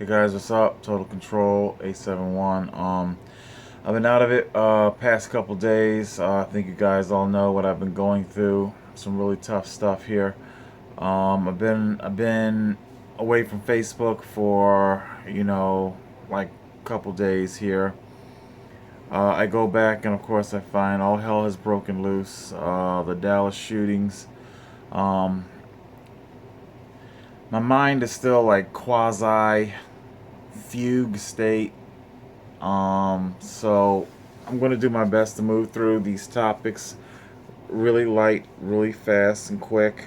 Hey guys, what's up? Total Control 871. I've been out of it past couple days. I think you guys all know what I've been going through. Some really tough stuff here. I've been away from Facebook for like a couple days here. I go back and of course I find all hell has broken loose. The Dallas shootings. Um, my mind is still like quasi fugue state. So I'm going to do my best to move through these topics really light, really fast, and quick.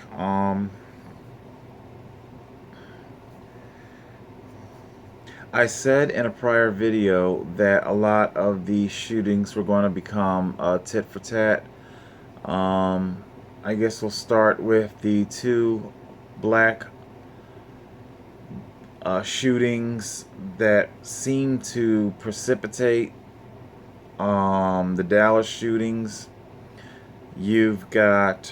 I said in a prior video that a lot of these shootings were going to become tit for tat. Um, I guess we'll start with the two black shootings that seem to precipitate the Dallas shootings. You've got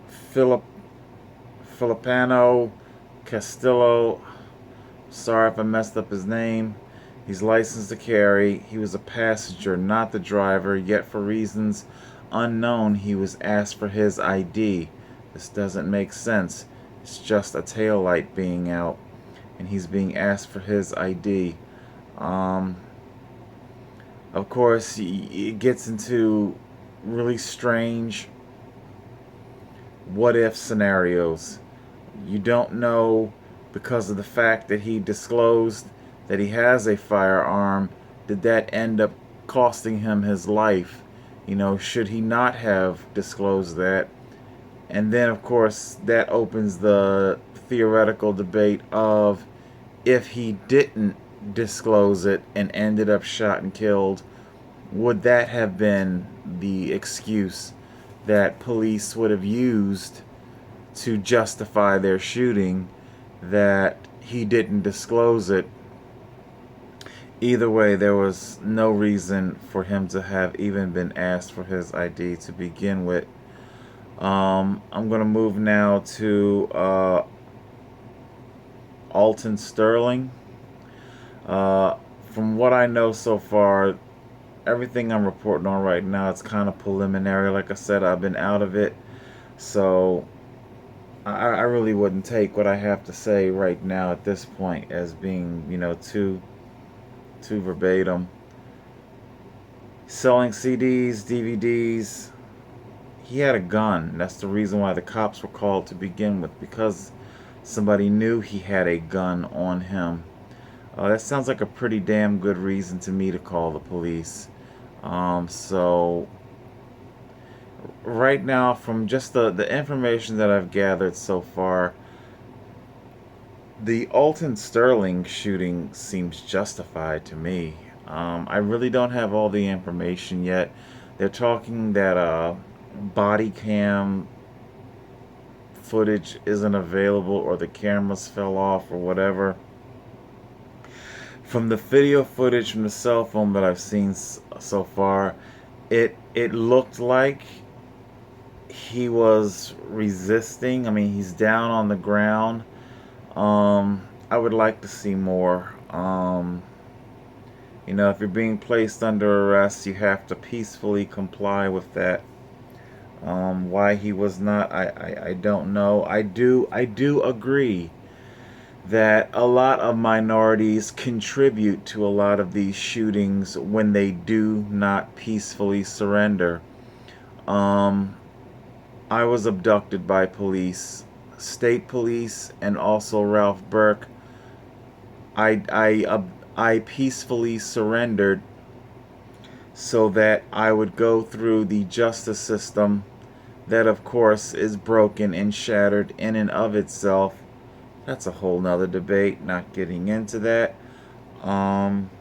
Philip Filipano Castillo. Sorry if I messed up his name. He's licensed to carry. He was a passenger, not the driver, yet for reasons unknown he was asked for his ID. This doesn't make sense. It's just a tail light being out and he's being asked for his ID. Um, of course, it gets into really strange what if scenarios. You don't know, because of the fact that he disclosed that he has a firearm, did that end up costing him his life? Should he not have disclosed that? And then, of course, that opens the theoretical debate of, if he didn't disclose it and ended up shot and killed, would that have been the excuse that police would have used to justify their shooting, that he didn't disclose it? Either way, there was no reason for him to have even been asked for his ID to begin with. I'm going to move now to Alton Sterling. From what I know so far, everything I'm reporting on right now, it's kind of preliminary. Like I said, I've been out of it, so I really wouldn't take what I have to say right now at this point as being, too verbatim. Selling CDs, DVDs. He had a gun. That's the reason why the cops were called to begin with, because somebody knew he had a gun on him. That sounds like a pretty damn good reason to me to call the police. So right now, from just the information that I've gathered so far, the Alton Sterling shooting seems justified to me. I really don't have all the information yet. They're talking that body cam footage isn't available, or the cameras fell off, or whatever. From the video footage from the cell phone that I've seen so far, it looked like he was resisting. I mean, he's down on the ground. I would like to see more. If you're being placed under arrest, you have to peacefully comply with that. Why he was not, I don't know. I do agree that a lot of minorities contribute to a lot of these shootings when they do not peacefully surrender. Um, I was abducted by police, state police, and also Ralph Burke. I peacefully surrendered so that I would go through the justice system that, of course, is broken and shattered in and of itself. That's a whole nother debate, not getting into that. Um,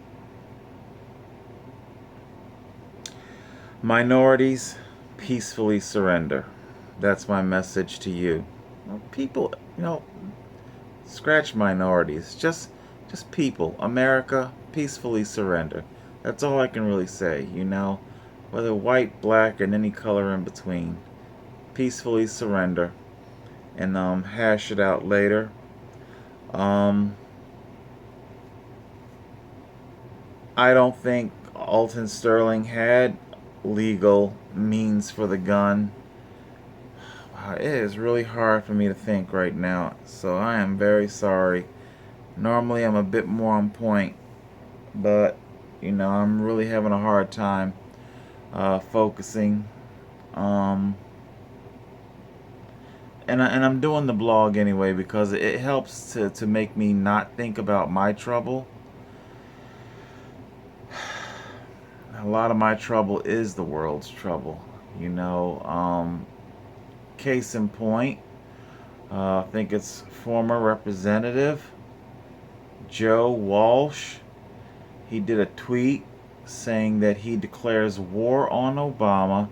Minorities, peacefully surrender. That's my message to you. People, scratch minorities. Just people. America, peacefully surrender. That's all I can really say. Whether white, black, and any color in between. Peacefully surrender. And hash it out later. Um, I don't think Alton Sterling had legal means for the gun. Wow, it is really hard for me to think right now, so I am very sorry. Normally I'm a bit more on point, but I'm really having a hard time focusing. Um, and I'm doing the blog anyway because it helps to make me not think about my trouble. A lot of my trouble is the world's trouble. You know, case in point, I think it's former Representative Joe Walsh. He did a tweet saying that he declares war on Obama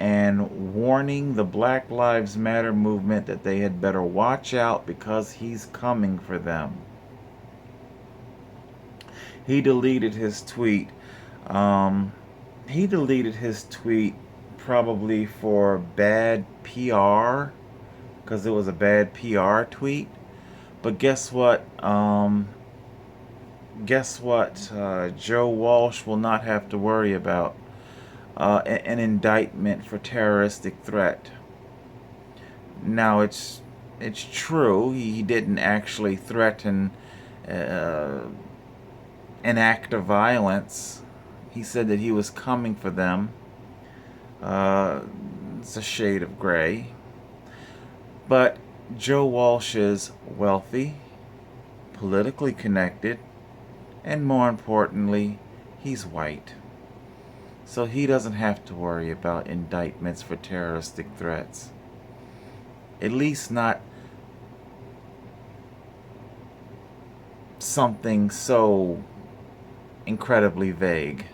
and warning the Black Lives Matter movement that they had better watch out because he's coming for them. He deleted his tweet. Um, he deleted his tweet probably for bad PR because it was a bad PR tweet. But guess what? Joe Walsh will not have to worry about an indictment for terroristic threat. Now it's true he didn't actually threaten uh, an act of violence. He said that he was coming for them. Uh, it's a shade of gray. But Joe Walsh is wealthy, politically connected, and more importantly, he's white. So he doesn't have to worry about indictments for terroristic threats. At least not something so incredibly vague.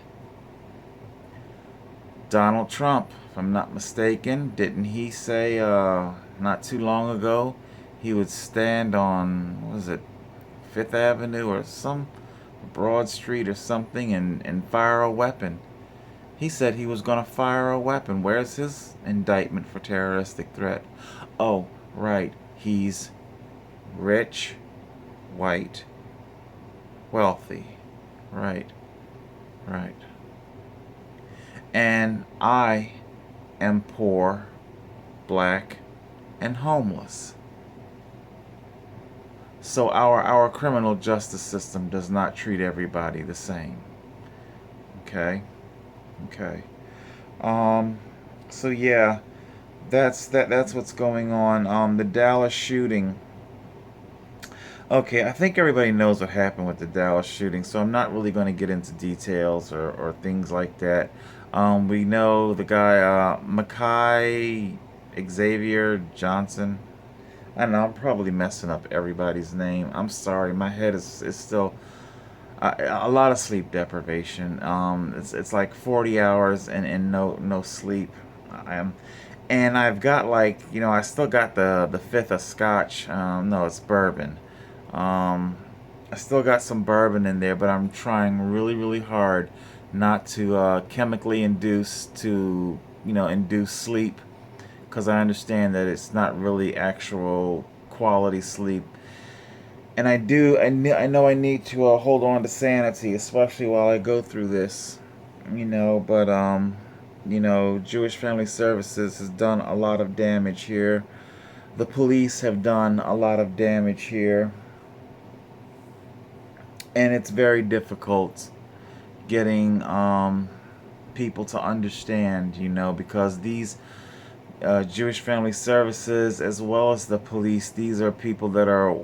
Donald Trump, if I'm not mistaken, didn't he say not too long ago he would stand on, what was it, Fifth Avenue or some Broad Street or something and fire a weapon? He said he was going to fire a weapon. Where's his indictment for terroristic threat? Oh, right. He's rich, white, wealthy. Right, right. And I am poor, black, and homeless. So our criminal justice system does not treat everybody the same. Okay? Okay. Um so yeah, that's what's going on. The Dallas shooting. Okay, I think everybody knows what happened with the Dallas shooting, so I'm not really going to get into details or things like that. We know the guy, Makai Xavier Johnson. I don't know, I'm probably messing up everybody's name. I'm sorry, my head is still a lot of sleep deprivation. It's like 40 hours and no sleep. I am, and I've got like I still got the fifth of scotch. No, it's bourbon. Um, I still got some bourbon in there, but I'm trying really hard not to chemically induce sleep because I understand that it's not really actual quality sleep. And I know I need to hold on to sanity, especially while I go through this, but Jewish Family Services has done a lot of damage here. The police have done a lot of damage here. And it's very difficult getting people to understand, because these Jewish Family Services, as well as the police, these are people that are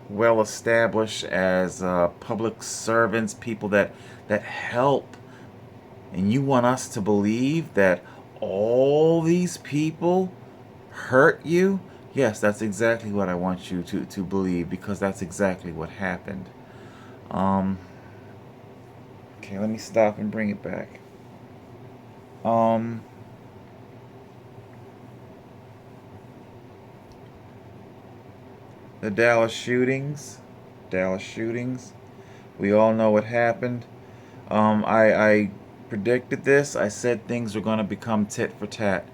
well established as public servants, people that help. And you want us to believe that all these people hurt you? Yes, that's exactly what I want you to believe, because that's exactly what happened. Um, okay, let me stop and bring it back. Um, the Dallas shootings. We all know what happened. I predicted this. I said things were going to become tit for tat.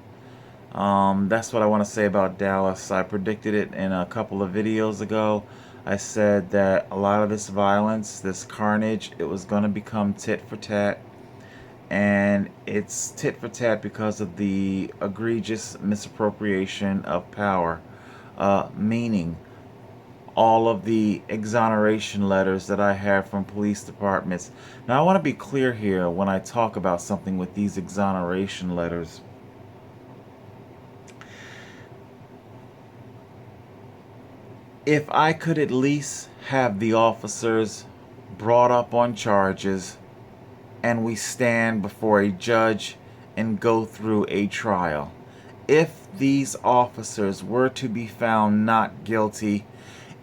That's what I want to say about Dallas. I predicted it in a couple of videos ago. I said that a lot of this violence, this carnage, it was going to become tit for tat. And it's tit for tat because of the egregious misappropriation of power. Meaning, all of the exoneration letters that I have from police departments. Now, I want to be clear here when I talk about something with these exoneration letters. If I could at least have the officers brought up on charges and we stand before a judge and go through a trial. If these officers were to be found not guilty,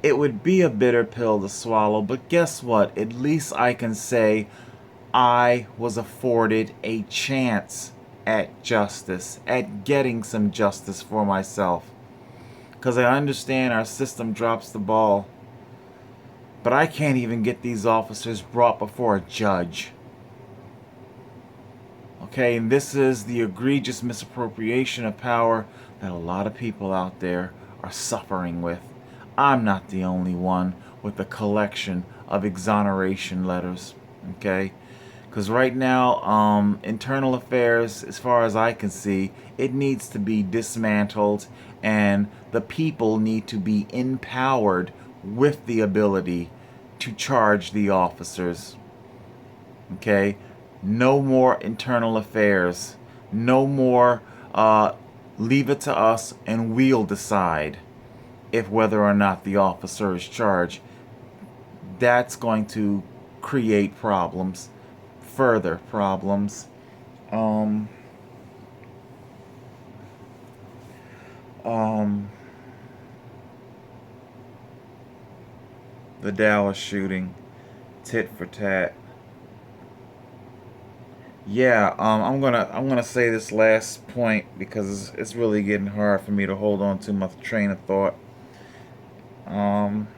it would be a bitter pill to swallow, but guess what? At least I can say I was afforded a chance at justice, at getting some justice for myself. Because I understand our system drops the ball, but I can't even get these officers brought before a judge. Okay, and this is the egregious misappropriation of power that a lot of people out there are suffering with. I'm not the only one with a collection of exoneration letters. Okay, because right now, internal affairs, as far as I can see, it needs to be dismantled, and the people need to be empowered with the ability to charge the officers. Okay, no more internal affairs. No more leave it to us and we'll decide if whether or not the officer is charged. That's going to create problems, further problems. Um, um, the Dallas shooting, tit for tat. Yeah, I'm gonna say this last point because it's really getting hard for me to hold on to my train of thought. Um,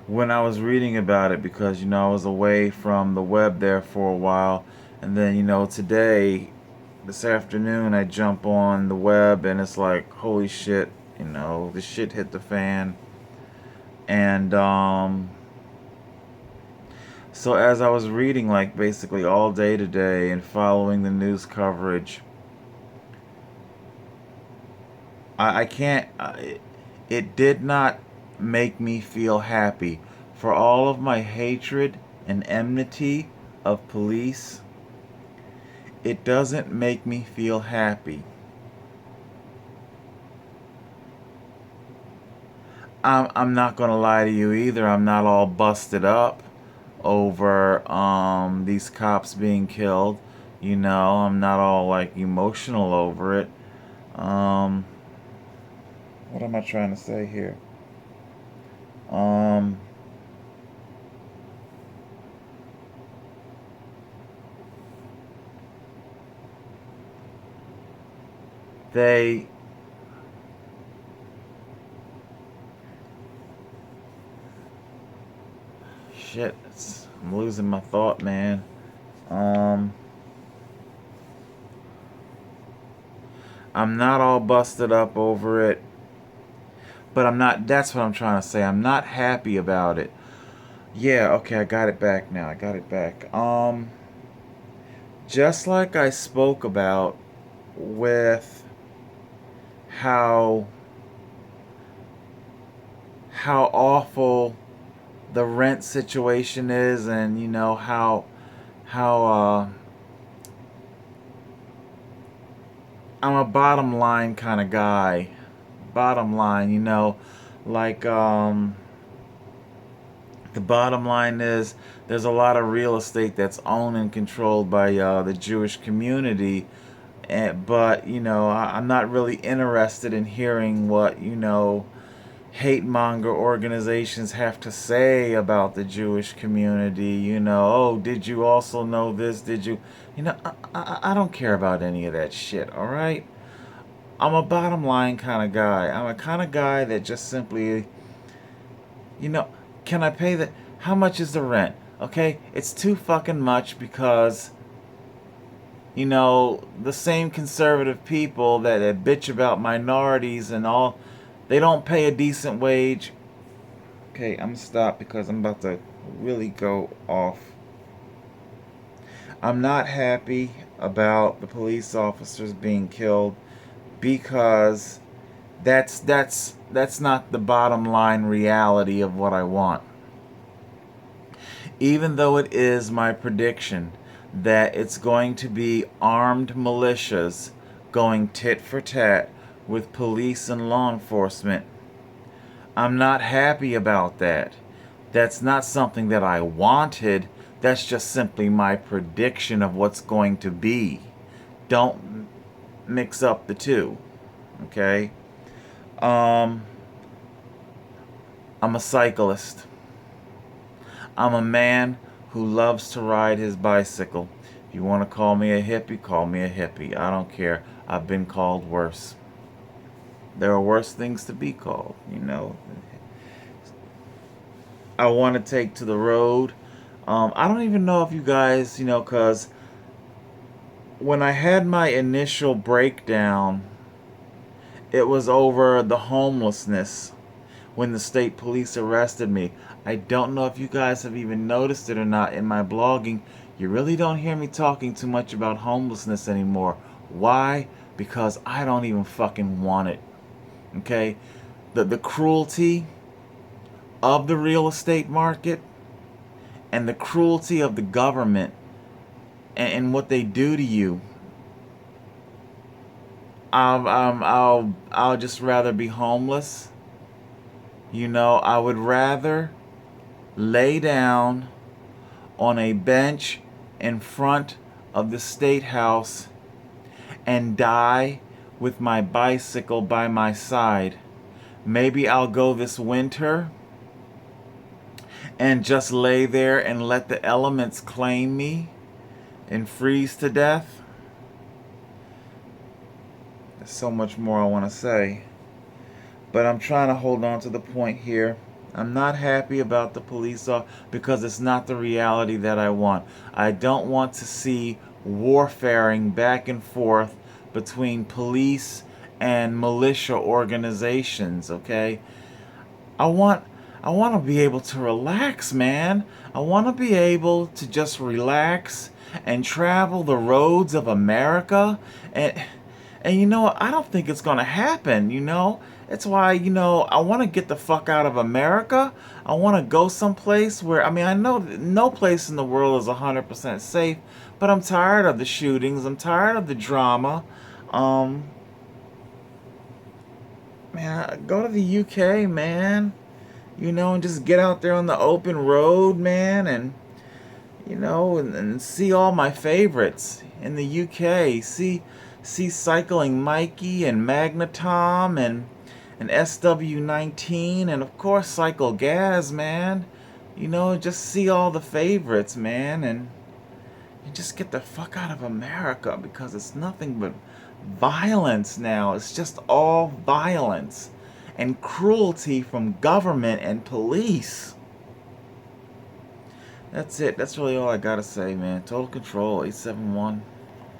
when I was reading about it, because I was away from the web there for a while, and then today, this afternoon, I jump on the web and it's like, holy shit, the shit hit the fan, and so as I was reading, like, basically all day today and following the news coverage, I can't. It did not make me feel happy. For all of my hatred and enmity of police, it doesn't make me feel happy. I'm not gonna lie to you either. I'm not all busted up over these cops being killed. I'm not all like emotional over it. Um, what am I trying to say here? Um, they shit. I'm losing my thought, man. Um, I'm not all busted up over it, but I'm not. That's what I'm trying to say. I'm not happy about it. Yeah, okay, I got it back now. I got it back. Just like I spoke about with how how awful the rent situation is, and how I'm a bottom line kind of guy. Bottom line, like the bottom line is there's a lot of real estate that's owned and controlled by the Jewish community, but I'm not really interested in hearing what hate monger organizations have to say about the Jewish community. Oh, did you also know this? Did you? I don't care about any of that shit. All right. I'm a bottom line kind of guy. I'm a kind of guy that just simply, you know, can I pay the? How much is the rent? Okay, it's too fucking much because the same conservative people that bitch about minorities and all, They don't pay a decent wage. Okay, I'm gonna stop because I'm about to really go off. I'm not happy about the police officers being killed because that's not the bottom line reality of what I want. Even though it is my prediction that it's going to be armed militias going tit for tat with police and law enforcement, I'm not happy about that. That's not something that I wanted. That's just simply my prediction of what's going to be. Don't mix up the two. Okay? Um, I'm a cyclist. I'm a man who loves to ride his bicycle. If you want to call me a hippie, call me a hippie. I don't care. I've been called worse. There are worse things to be called, you know. I want to take to the road. I don't even know if you guys, you know, because when I had my initial breakdown, it was over the homelessness when the state police arrested me. I don't know if you guys have even noticed it or not in my blogging. You really don't hear me talking too much about homelessness anymore. Why? Because I don't even fucking want it. Okay? The cruelty of the real estate market and the cruelty of the government and what they do to you. I'll just rather be homeless. You know, I would rather lay down on a bench in front of the state house and die with my bicycle by my side. Maybe I'll go this winter and just lay there and let the elements claim me and freeze to death. There's so much more I want to say. But I'm trying to hold on to the point here. I'm not happy about the police because it's not the reality that I want. I don't want to see warfaring back and forth between police and militia organizations, okay? I want I want to be able to relax, man. I want to be able to just relax and travel the roads of America and you know what? I don't think it's going to happen, you know? It's why, you know, I want to get the fuck out of America. I want to go someplace where, I mean, I know that no place in the world is 100% safe, but I'm tired of the shootings. I'm tired of the drama. Um, Man, go to the UK, man. You know, and just get out there on the open road, man, and you know, and see all my favorites in the UK. See Cycling Mikey and Magnetom and SW19 and of course Cycle Gaz, man. You know, just see all the favorites, man, and just get the fuck out of America because it's nothing but violence now. It's just all violence and cruelty from government and police. That's it. That's really all I gotta say, man. Total Control 871.